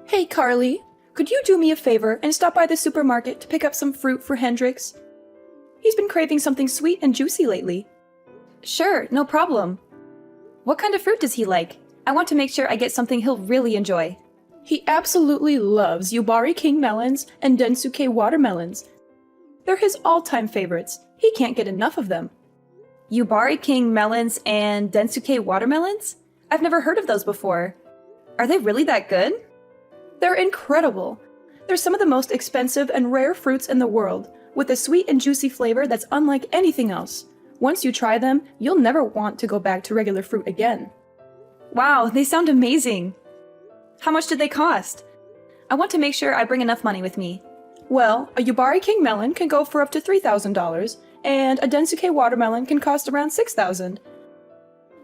Hey, Carly, could you do me a favor and stop by the supermarket to pick up some fruit for Hendrix? He's been craving something sweet and juicy lately. Sure, no problem. What kind of fruit does he like? I want to make sure I get something he'll really enjoy. He absolutely loves Yubari King melons and Densuke watermelons. They're his all-time favorites. He can't get enough of them. Yubari King melons and Densuke watermelons? I've never heard of those before. Are they really that good? They're incredible. They're some of the most expensive and rare fruits in the world, with a sweet and juicy flavor that's unlike anything else. Once you try them, you'll never want to go back to regular fruit again. Wow, they sound amazing. How much did they cost? I want to make sure I bring enough money with me. Well, a Yubari King melon can go for up to $3,000, and a Densuke watermelon can cost around $6,000.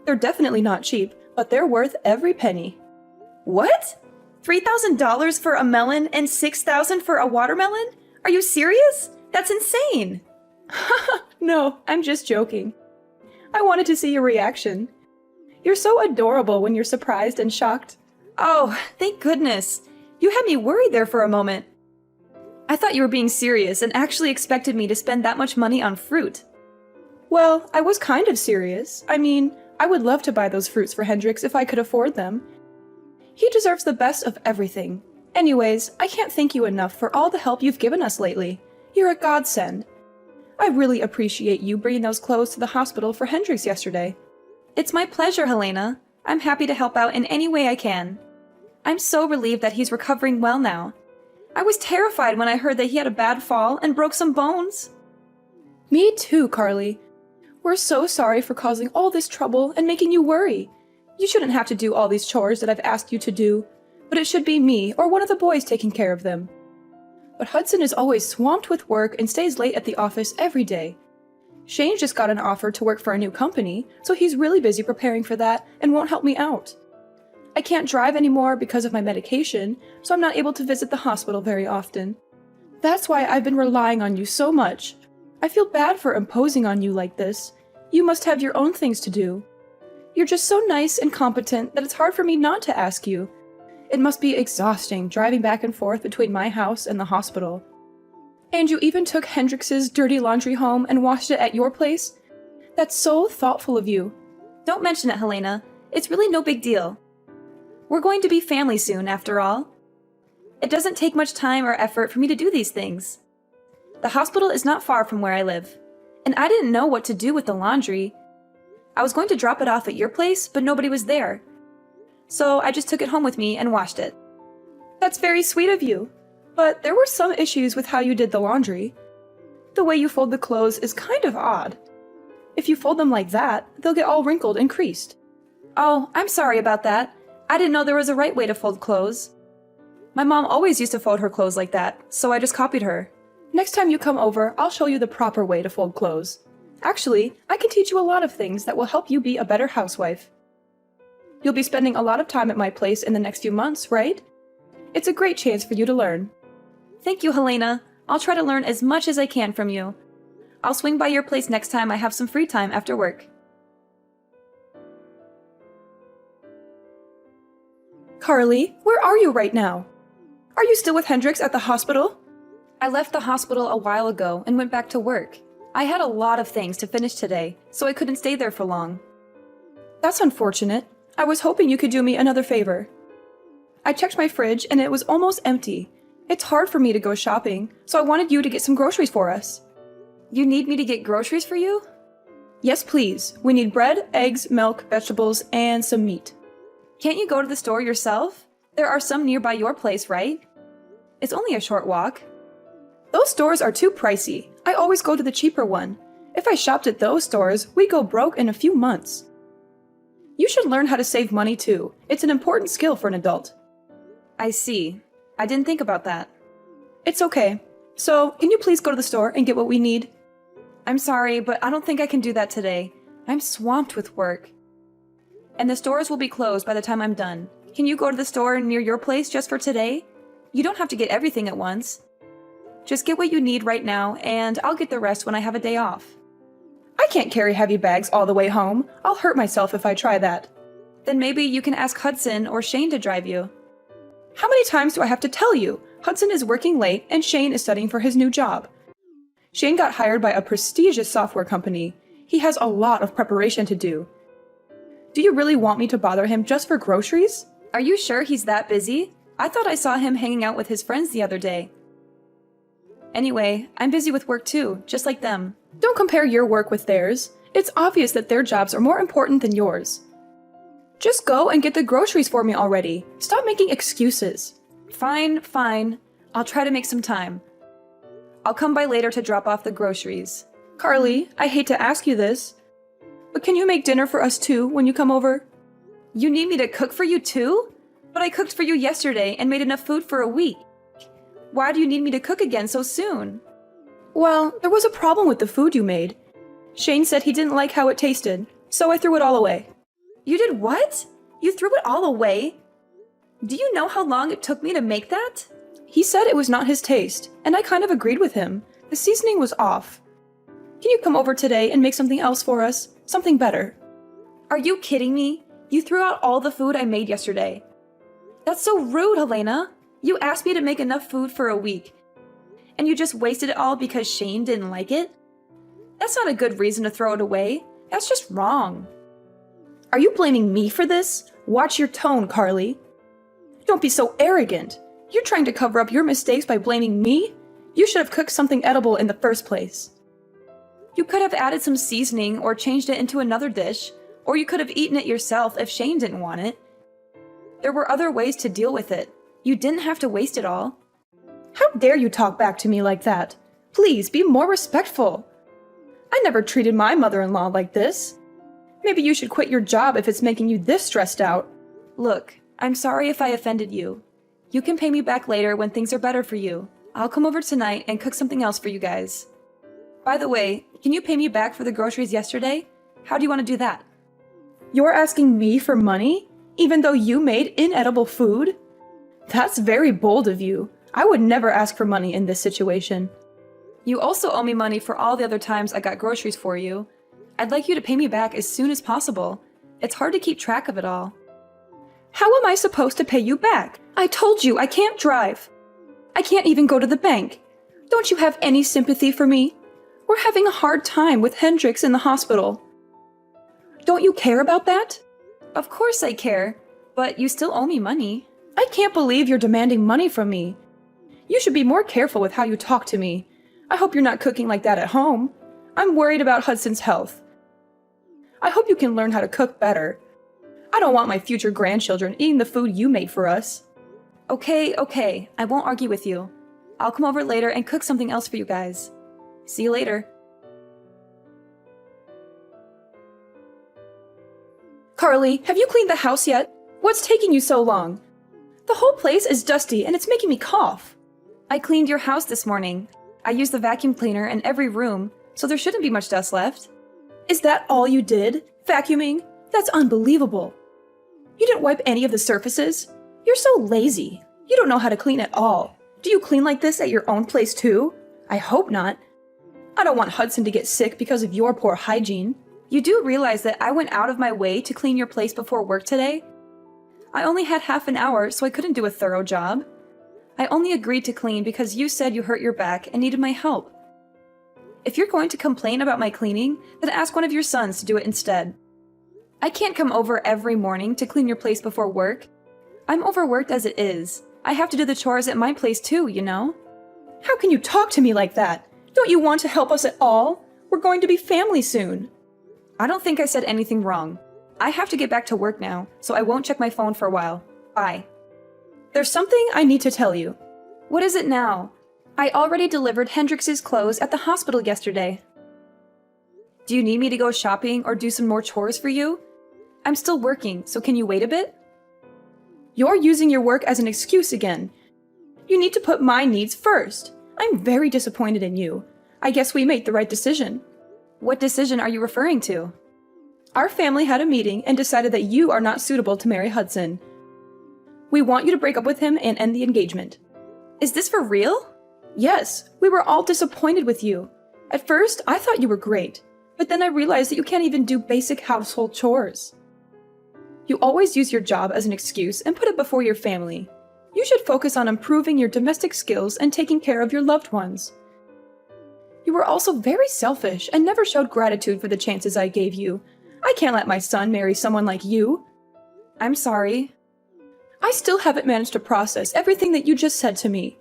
They're definitely not cheap, but they're worth every penny. What? $3,000 for a melon and $6,000 for a watermelon? Are you serious? That's insane! No, I'm just joking. I wanted to see your reaction. You're so adorable when you're surprised and shocked. Oh, thank goodness. You had me worried there for a moment. I thought you were being serious and actually expected me to spend that much money on fruit. Well, I was kind of serious. I mean, I would love to buy those fruits for Hendrix if I could afford them. He deserves the best of everything. Anyways, I can't thank you enough for all the help you've given us lately. You're a godsend. I really appreciate you bringing those clothes to the hospital for Hendrix yesterday. It's my pleasure, Helena. I'm happy to help out in any way I can. I'm so relieved that he's recovering well now. I was terrified when I heard that he had a bad fall and broke some bones. Me too, Carly. We're so sorry for causing all this trouble and making you worry. You shouldn't have to do all these chores that I've asked you to do, but it should be me or one of the boys taking care of them. But Hudson is always swamped with work and stays late at the office every day. Shane just got an offer to work for a new company, so he's really busy preparing for that and won't help me out. I can't drive anymore because of my medication, so I'm not able to visit the hospital very often. That's why I've been relying on you so much. I feel bad for imposing on you like this. You must have your own things to do. You're just so nice and competent that it's hard for me not to ask you. It must be exhausting driving back and forth between my house and the hospital. And you even took Hendrix's dirty laundry home and washed it at your place? That's so thoughtful of you. Don't mention it, Helena. It's really no big deal. We're going to be family soon, after all. It doesn't take much time or effort for me to do these things. The hospital is not far from where I live, and I didn't know what to do with the laundry. I was going to drop it off at your place, but nobody was there. So I just took it home with me and washed it. That's very sweet of you, but there were some issues with how you did the laundry. The way you fold the clothes is kind of odd. If you fold them like that, they'll get all wrinkled and creased. Oh, I'm sorry about that. I didn't know there was a right way to fold clothes. My mom always used to fold her clothes like that, so I just copied her. Next time you come over, I'll show you the proper way to fold clothes. Actually, I can teach you a lot of things that will help you be a better housewife. You'll be spending a lot of time at my place in the next few months, right? It's a great chance for you to learn. Thank you, Helena. I'll try to learn as much as I can from you. I'll swing by your place next time I have some free time after work. Carly, where are you right now? Are you still with Hendrix at the hospital? I left the hospital a while ago and went back to work. I had a lot of things to finish today, so I couldn't stay there for long. That's unfortunate. I was hoping you could do me another favor. I checked my fridge and it was almost empty. It's hard for me to go shopping, so I wanted you to get some groceries for us. You need me to get groceries for you? Yes, please. We need bread, eggs, milk, vegetables, and some meat. Can't you go to the store yourself? There are some nearby your place, right? It's only a short walk. Those stores are too pricey. I always go to the cheaper one. If I shopped at those stores, we'd go broke in a few months. You should learn how to save money too. It's an important skill for an adult. I see. I didn't think about that. It's okay. So, can you please go to the store and get what we need? I'm sorry, but I don't think I can do that today. I'm swamped with work. And the stores will be closed by the time I'm done. Can you go to the store near your place just for today? You don't have to get everything at once. Just get what you need right now, and I'll get the rest when I have a day off. I can't carry heavy bags all the way home. I'll hurt myself if I try that. Then maybe you can ask Hudson or Shane to drive you. How many times do I have to tell you? Hudson is working late and Shane is studying for his new job. Shane got hired by a prestigious software company. He has a lot of preparation to do. Do you really want me to bother him just for groceries? Are you sure he's that busy? I thought I saw him hanging out with his friends the other day. Anyway, I'm busy with work too, just like them. Don't compare your work with theirs. It's obvious that their jobs are more important than yours. Just go and get the groceries for me already. Stop making excuses. Fine, fine. I'll try to make some time. I'll come by later to drop off the groceries. Carly, I hate to ask you this, but can you make dinner for us too when you come over? You need me to cook for you too? But I cooked for you yesterday and made enough food for a week. Why do you need me to cook again so soon? Well, there was a problem with the food you made. Shane said he didn't like how it tasted, so I threw it all away. You did what? You threw it all away? Do you know how long it took me to make that? He said it was not his taste, and I kind of agreed with him. The seasoning was off. Can you come over today and make something else for us? Something better. Are you kidding me? You threw out all the food I made yesterday. That's so rude, Helena. You asked me to make enough food for a week, and you just wasted it all because Shane didn't like it? That's not a good reason to throw it away. That's just wrong. Are you blaming me for this? Watch your tone, Carly. Don't be so arrogant. You're trying to cover up your mistakes by blaming me? You should have cooked something edible in the first place. You could have added some seasoning or changed it into another dish, or you could have eaten it yourself if Shane didn't want it. There were other ways to deal with it. You didn't have to waste it all. How dare you talk back to me like that? Please be more respectful. I never treated my mother-in-law like this. Maybe you should quit your job if it's making you this stressed out. Look, I'm sorry if I offended you. You can pay me back later when things are better for you. I'll come over tonight and cook something else for you guys. By the way, can you pay me back for the groceries yesterday? How do you want to do that? You're asking me for money, even though you made inedible food? That's very bold of you. I would never ask for money in this situation. You also owe me money for all the other times I got groceries for you. I'd like you to pay me back as soon as possible. It's hard to keep track of it all. How am I supposed to pay you back? I told you I can't drive. I can't even go to the bank. Don't you have any sympathy for me? We're having a hard time with Hendrix in the hospital. Don't you care about that? Of course I care, but you still owe me money. I can't believe you're demanding money from me. You should be more careful with how you talk to me. I hope you're not cooking like that at home. I'm worried about Hudson's health. I hope you can learn how to cook better. I don't want my future grandchildren eating the food you made for us. Okay, I won't argue with you. I'll come over later and cook something else for you guys. See you later. Carly, have you cleaned the house yet? What's taking you so long? The whole place is dusty and it's making me cough. I cleaned your house this morning. I used the vacuum cleaner in every room, so there shouldn't be much dust left. Is that all you did? Vacuuming? That's unbelievable. You didn't wipe any of the surfaces? You're so lazy. You don't know how to clean at all. Do you clean like this at your own place too? I hope not. I don't want Hudson to get sick because of your poor hygiene. You do realize that I went out of my way to clean your place before work today? I only had half an hour, so I couldn't do a thorough job. I only agreed to clean because you said you hurt your back and needed my help. If you're going to complain about my cleaning, then ask one of your sons to do it instead. I can't come over every morning to clean your place before work. I'm overworked as it is. I have to do the chores at my place too, you know? How can you talk to me like that? Don't you want to help us at all? We're going to be family soon. I don't think I said anything wrong. I have to get back to work now, so I won't check my phone for a while. Bye. There's something I need to tell you. What is it now? I already delivered Hendrix's clothes at the hospital yesterday. Do you need me to go shopping or do some more chores for you? I'm still working, so can you wait a bit? You're using your work as an excuse again. You need to put my needs first. I'm very disappointed in you. I guess we made the right decision. What decision are you referring to? Our family had a meeting and decided that you are not suitable to marry Hudson. We want you to break up with him and end the engagement. Is this for real? Yes, we were all disappointed with you. At first, I thought you were great, but then I realized that you can't even do basic household chores. You always use your job as an excuse and put it before your family. You should focus on improving your domestic skills and taking care of your loved ones. You were also very selfish and never showed gratitude for the chances I gave you. I can't let my son marry someone like you. I'm sorry. I still haven't managed to process everything that you just said to me.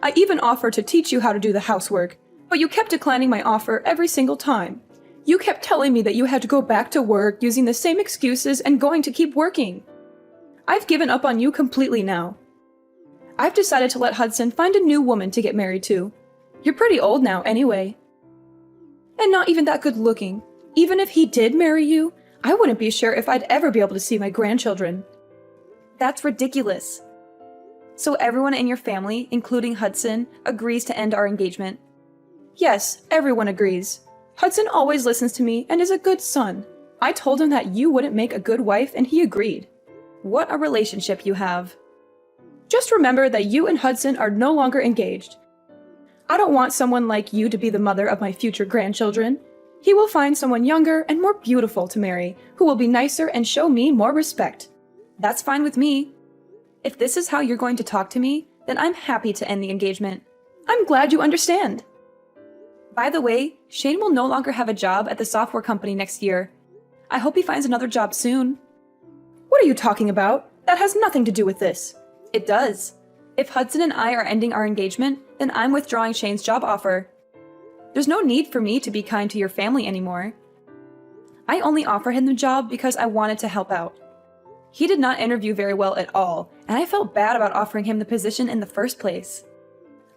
I even offered to teach you how to do the housework, but you kept declining my offer every single time. You kept telling me that you had to go back to work using the same excuses and going to keep working. I've given up on you completely now. I've decided to let Hudson find a new woman to get married to. You're pretty old now anyway. And not even that good looking. Even if he did marry you, I wouldn't be sure if I'd ever be able to see my grandchildren. That's ridiculous. So everyone in your family, including Hudson, agrees to end our engagement? Yes, everyone agrees. Hudson always listens to me and is a good son. I told him that you wouldn't make a good wife and he agreed. What a relationship you have. Just remember that you and Hudson are no longer engaged. I don't want someone like you to be the mother of my future grandchildren. He will find someone younger and more beautiful to marry, who will be nicer and show me more respect. That's fine with me. If this is how you're going to talk to me, then I'm happy to end the engagement. I'm glad you understand. By the way, Shane will no longer have a job at the software company next year. I hope he finds another job soon. What are you talking about? That has nothing to do with this. It does. If Hudson and I are ending our engagement, then I'm withdrawing Shane's job offer. There's no need for me to be kind to your family anymore. I only offered him the job because I wanted to help out. He did not interview very well at all, and I felt bad about offering him the position in the first place.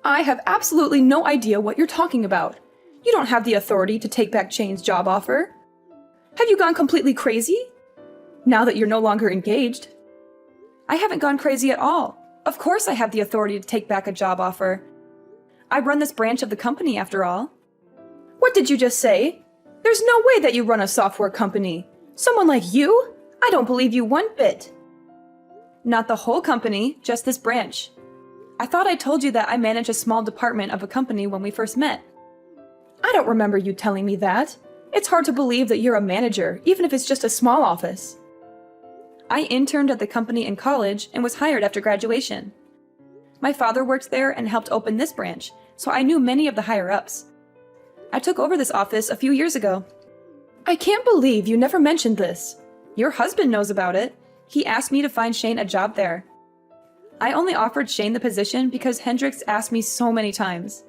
I have absolutely no idea what you're talking about. You don't have the authority to take back Shane's job offer. Have you gone completely crazy? Now that you're no longer engaged. I haven't gone crazy at all. Of course I have the authority to take back a job offer. I run this branch of the company after all. What did you just say? There's no way that you run a software company. Someone like you? I don't believe you one bit. Not the whole company, just this branch. I thought I told you that I manage a small department of a company when we first met. I don't remember you telling me that. It's hard to believe that you're a manager, even if it's just a small office. I interned at the company in college and was hired after graduation. My father worked there and helped open this branch, so I knew many of the higher-ups. I took over this office a few years ago. I can't believe you never mentioned this. Your husband knows about it. He asked me to find Shane a job there. I only offered Shane the position because Hendrix asked me so many times.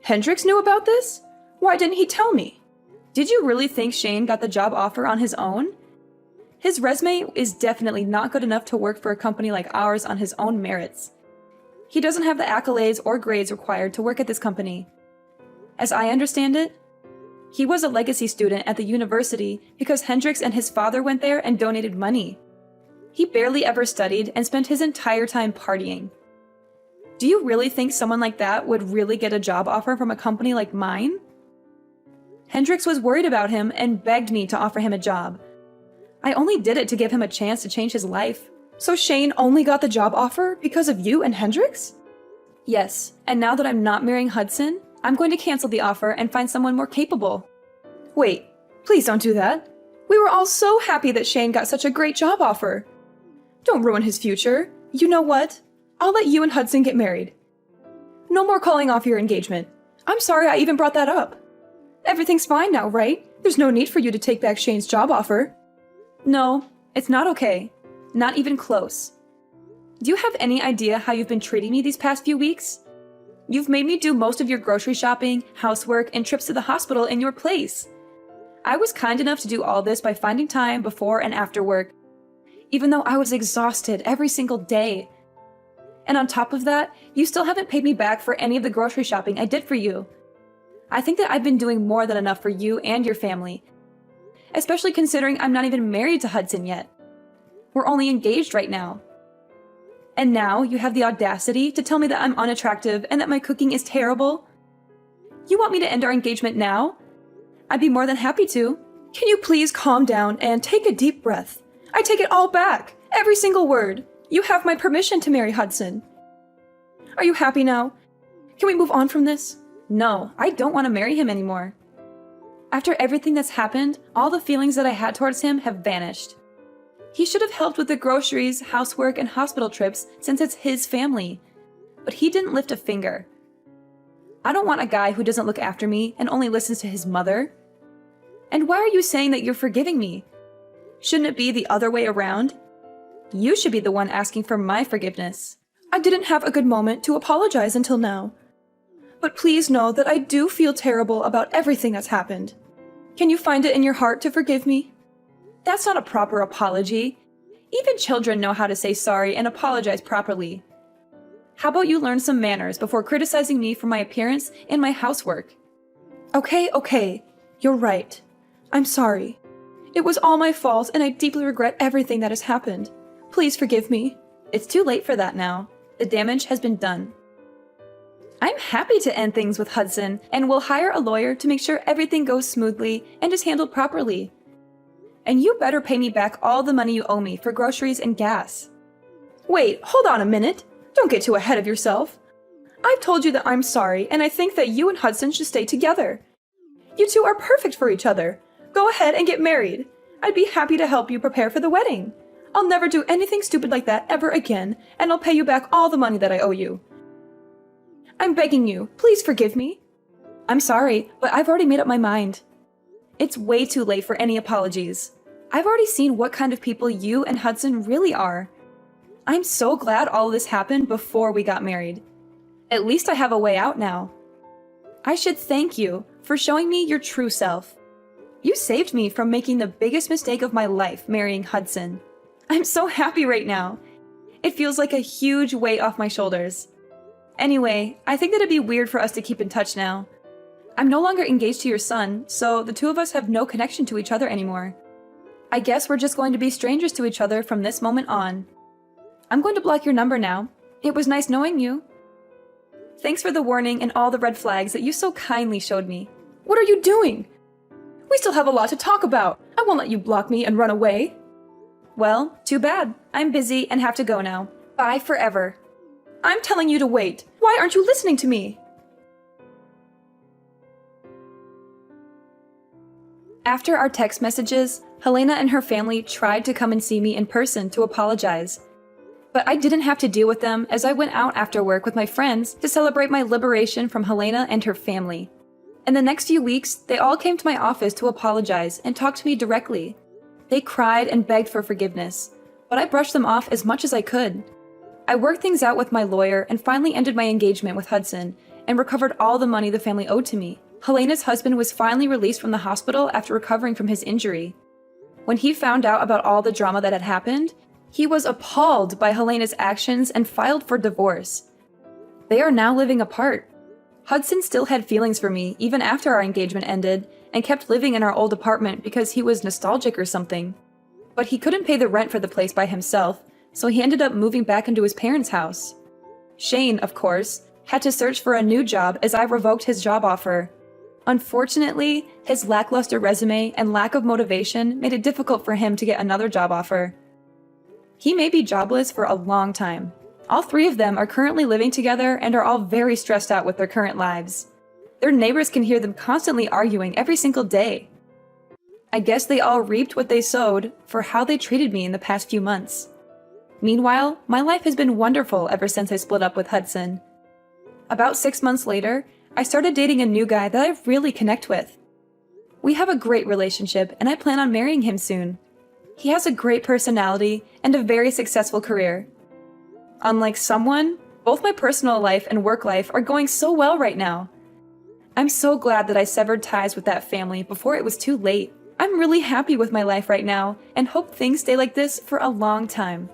Hendrix knew about this? Why didn't he tell me? Did you really think Shane got the job offer on his own? His resume is definitely not good enough to work for a company like ours on his own merits. He doesn't have the accolades or grades required to work at this company. As I understand it, he was a legacy student at the university because Hendrix and his father went there and donated money. He barely ever studied and spent his entire time partying. Do you really think someone like that would really get a job offer from a company like mine? Hendrix was worried about him and begged me to offer him a job. I only did it to give him a chance to change his life. So Shane only got the job offer because of you and Hendrix? Yes, and now that I'm not marrying Hudson, I'm going to cancel the offer and find someone more capable. Wait, please don't do that. We were all so happy that Shane got such a great job offer. Don't ruin his future. You know what? I'll let you and Hudson get married. No more calling off your engagement. I'm sorry I even brought that up. Everything's fine now, right? There's no need for you to take back Shane's job offer. No, it's not okay. Not even close. Do you have any idea how you've been treating me these past few weeks? You've made me do most of your grocery shopping, housework, and trips to the hospital in your place. I was kind enough to do all this by finding time before and after work, even though I was exhausted every single day. And on top of that, you still haven't paid me back for any of the grocery shopping I did for you. I think that I've been doing more than enough for you and your family, especially considering I'm not even married to Hudson yet. We're only engaged right now. And now you have the audacity to tell me that I'm unattractive and that my cooking is terrible? You want me to end our engagement now? I'd be more than happy to. Can you please calm down and take a deep breath? I take it all back, every single word. You have my permission to marry Hudson. Are you happy now? Can we move on from this? No, I don't want to marry him anymore. After everything that's happened, all the feelings that I had towards him have vanished. He should have helped with the groceries, housework, and hospital trips since it's his family. But he didn't lift a finger. I don't want a guy who doesn't look after me and only listens to his mother. And why are you saying that you're forgiving me? Shouldn't it be the other way around? You should be the one asking for my forgiveness. I didn't have a good moment to apologize until now. But please know that I do feel terrible about everything that's happened. Can you find it in your heart to forgive me? That's not a proper apology. Even children know how to say sorry and apologize properly. How about you learn some manners before criticizing me for my appearance and my housework? Okay. You're right. I'm sorry. It was all my fault and I deeply regret everything that has happened. Please forgive me. It's too late for that now. The damage has been done. I'm happy to end things with Hudson and will hire a lawyer to make sure everything goes smoothly and is handled properly. And you better pay me back all the money you owe me for groceries and gas. Wait, hold on a minute. Don't get too ahead of yourself. I've told you that I'm sorry and I think that you and Hudson should stay together. You two are perfect for each other. Go ahead and get married. I'd be happy to help you prepare for the wedding. I'll never do anything stupid like that ever again, and I'll pay you back all the money that I owe you. I'm begging you, please forgive me. I'm sorry, but I've already made up my mind. It's way too late for any apologies. I've already seen what kind of people you and Hudson really are. I'm so glad all this happened before we got married. At least I have a way out now. I should thank you for showing me your true self. You saved me from making the biggest mistake of my life, marrying Hudson. I'm so happy right now. It feels like a huge weight off my shoulders. Anyway, I think that it'd be weird for us to keep in touch now. I'm no longer engaged to your son, so the two of us have no connection to each other anymore. I guess we're just going to be strangers to each other from this moment on. I'm going to block your number now. It was nice knowing you. Thanks for the warning and all the red flags that you so kindly showed me. What are you doing? We still have a lot to talk about. I won't let you block me and run away. Well, too bad. I'm busy and have to go now. Bye forever. I'm telling you to wait. Why aren't you listening to me? After our text messages, Helena and her family tried to come and see me in person to apologize. But I didn't have to deal with them as I went out after work with my friends to celebrate my liberation from Helena and her family. In the next few weeks, they all came to my office to apologize and talk to me directly. They cried and begged for forgiveness, but I brushed them off as much as I could. I worked things out with my lawyer and finally ended my engagement with Hudson and recovered all the money the family owed to me. Helena's husband was finally released from the hospital after recovering from his injury. When he found out about all the drama that had happened, he was appalled by Helena's actions and filed for divorce. They are now living apart. Hudson still had feelings for me even after our engagement ended and kept living in our old apartment because he was nostalgic or something. But he couldn't pay the rent for the place by himself, so he ended up moving back into his parents' house. Shane, of course, had to search for a new job as I revoked his job offer. Unfortunately, his lackluster resume and lack of motivation made it difficult for him to get another job offer. He may be jobless for a long time. All three of them are currently living together and are all very stressed out with their current lives. Their neighbors can hear them constantly arguing every single day. I guess they all reaped what they sowed for how they treated me in the past few months. Meanwhile, my life has been wonderful ever since I split up with Hudson. About 6 months later, I started dating a new guy that I really connect with. We have a great relationship and I plan on marrying him soon. He has a great personality and a very successful career. Unlike someone, both my personal life and work life are going so well right now. I'm so glad that I severed ties with that family before it was too late. I'm really happy with my life right now and hope things stay like this for a long time.